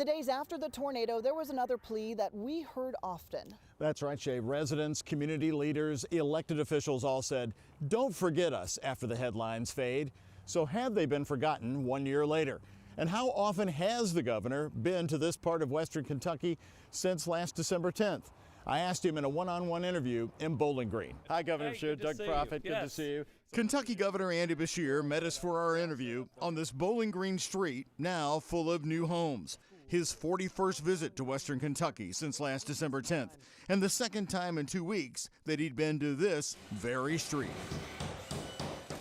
The days after the tornado, there was another plea that we heard often. That's right, Shay. Residents, community leaders, elected officials all said, don't forget us after the headlines fade. So have they been forgotten 1 year later? And how often has the governor been to this part of Western Kentucky since last December 10th? I asked him in a one-on-one interview in Bowling Green. Hi, Governor Beshear. Doug Profit, good to see you. Kentucky Governor Andy Beshear met us for our interview on this Bowling Green street, now full of new homes. His 41st visit to Western Kentucky since last December 10th, and the second time in 2 weeks that he'd been to this very street.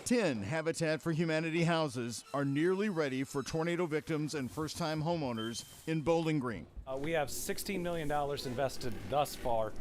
10 Habitat for Humanity houses are nearly ready for tornado victims and first-time homeowners in Bowling Green. We have $16 million invested thus far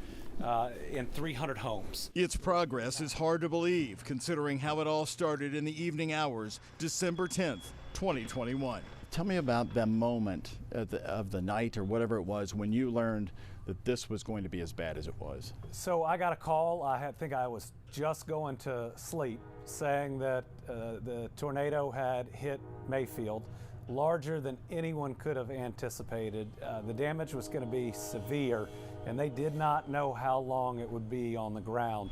in 300 homes. Its progress is hard to believe, considering how it all started in the evening hours, December 10th, 2021. Tell me about that moment of the night or whatever it was when you learned that this was going to be as bad as it was. So I got a call, I think I was just going to sleep, saying that the tornado had hit Mayfield, larger than anyone could have anticipated. The damage was going to be severe, and they did not know how long it would be on the ground.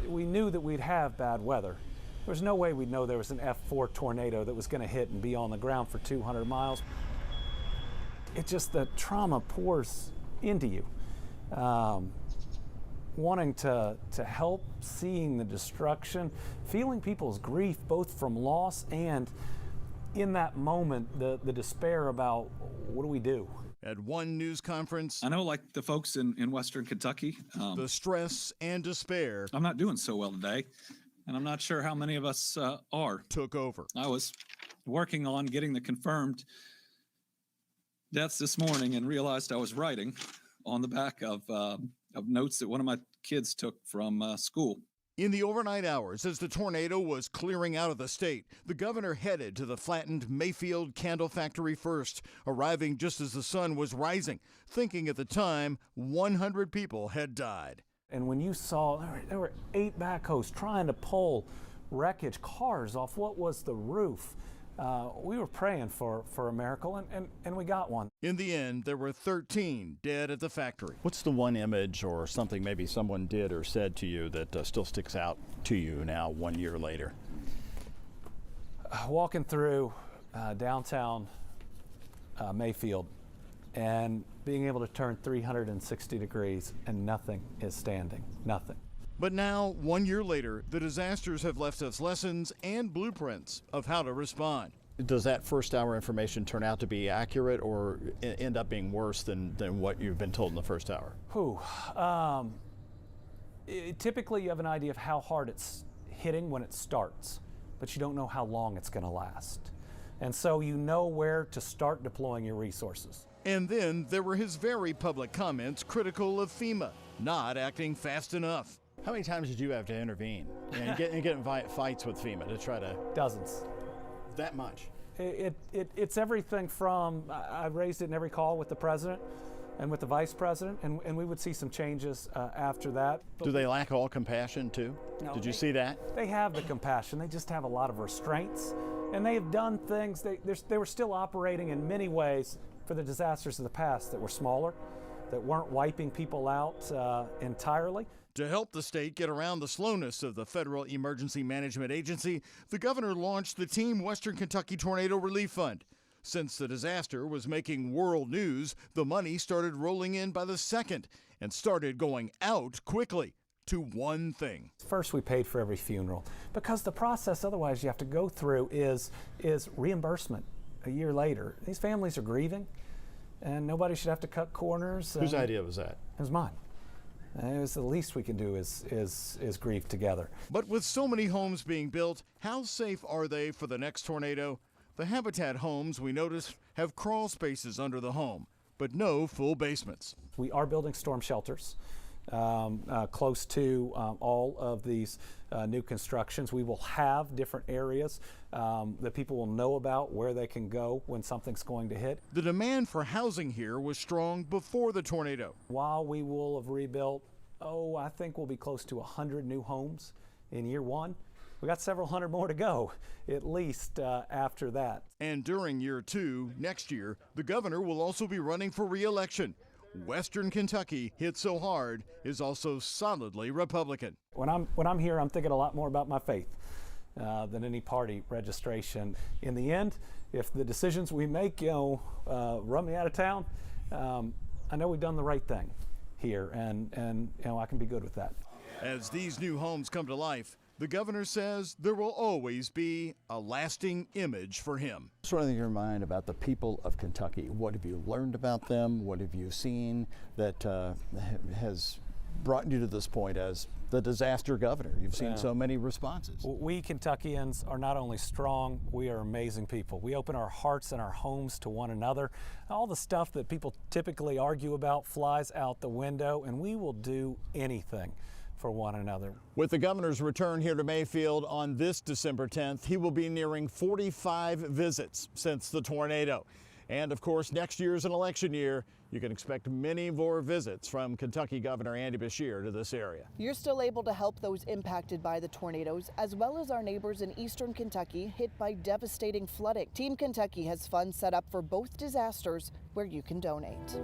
We knew that we'd have bad weather. There was no way we'd know there was an F4 tornado that was going to hit and be on the ground for 200 miles. It's just the trauma pours into you. Wanting to help, seeing the destruction, feeling people's grief both from loss and in that moment, the despair about what do we do? At one news conference, I know, like the folks in Western Kentucky, the stress and despair I'm not doing so well today, and I'm not sure how many of us are. Took over. I was working on getting the confirmed deaths this morning and realized I was writing on the back of notes that one of my kids took from school. In the overnight hours, as the tornado was clearing out of the state, the governor headed to the flattened Mayfield candle factory first, arriving just as the sun was rising, thinking at the time 100 people had died. And when you saw there were 8 backhoes trying to pull wreckage, cars off what was the roof, we were praying for a miracle, and we got one. In the end, there were 13 dead at the factory. What's the one image or something maybe someone did or said to you that still sticks out to you now 1 year later? Walking through downtown Mayfield and being able to turn 360 degrees and nothing is standing, nothing. But now, 1 year later, the disasters have left us lessons and blueprints of how to respond. Does that first hour information turn out to be accurate or end up being worse than what you've been told in the first hour? Typically you have an idea of how hard it's hitting when it starts, but you don't know how long it's going to last. And so you know where to start deploying your resources. And then there were his very public comments critical of FEMA not acting fast enough. How many times did you have to intervene and get in fights with FEMA to try to? Dozens. That much? It's everything from, I raised it in every call with the president and with the vice president, and we would see some changes after that. Do they lack all compassion too? No, Did you see that? They have the compassion, they just have a lot of restraints, and they have done things, they were still operating in many ways for the disasters of the past that were smaller, that weren't wiping people out entirely. To help the state get around the slowness of the Federal Emergency Management Agency, the governor launched the Team Western Kentucky Tornado Relief Fund. Since the disaster was making world news, the money started rolling in by the second and started going out quickly to one thing. First, we paid for every funeral because the process otherwise you have to go through is reimbursement a year later. These families are grieving, and nobody should have to cut corners. Whose idea was that? It was mine. It was the least we can do is grieve together. But with so many homes being built, how safe are they for the next tornado? The Habitat homes, we notice, have crawl spaces under the home, but no full basements. We are building storm shelters close to all of these new constructions. We will have different areas that people will know about where they can go when something's going to hit. The demand for housing here was strong before the tornado. While we will have rebuilt, I think we'll be close to 100 new homes in year one. We got several hundred more to go, at least after that. And during year 2, next year, the governor will also be running for re-election. Western Kentucky, hit so hard, is also solidly Republican. When I'm here, I'm thinking a lot more about my faith than any party registration. In the end, if the decisions we make, run me out of town, I know we've done the right thing here, and I can be good with that. As these new homes come to life, the governor says there will always be a lasting image for him. What's running in your mind about the people of Kentucky? What have you learned about them? What have you seen that has brought you to this point as the disaster governor? You've seen so many responses. We Kentuckians are not only strong, we are amazing people. We open our hearts and our homes to one another. All the stuff that people typically argue about flies out the window, and we will do anything for one another. With the governor's return here to Mayfield on this December 10th, he will be nearing 45 visits since the tornado. And of course, next year's an election year. You can expect many more visits from Kentucky Governor Andy Beshear to this area. You're still able to help those impacted by the tornadoes, as well as our neighbors in eastern Kentucky hit by devastating flooding. Team Kentucky has funds set up for both disasters where you can donate.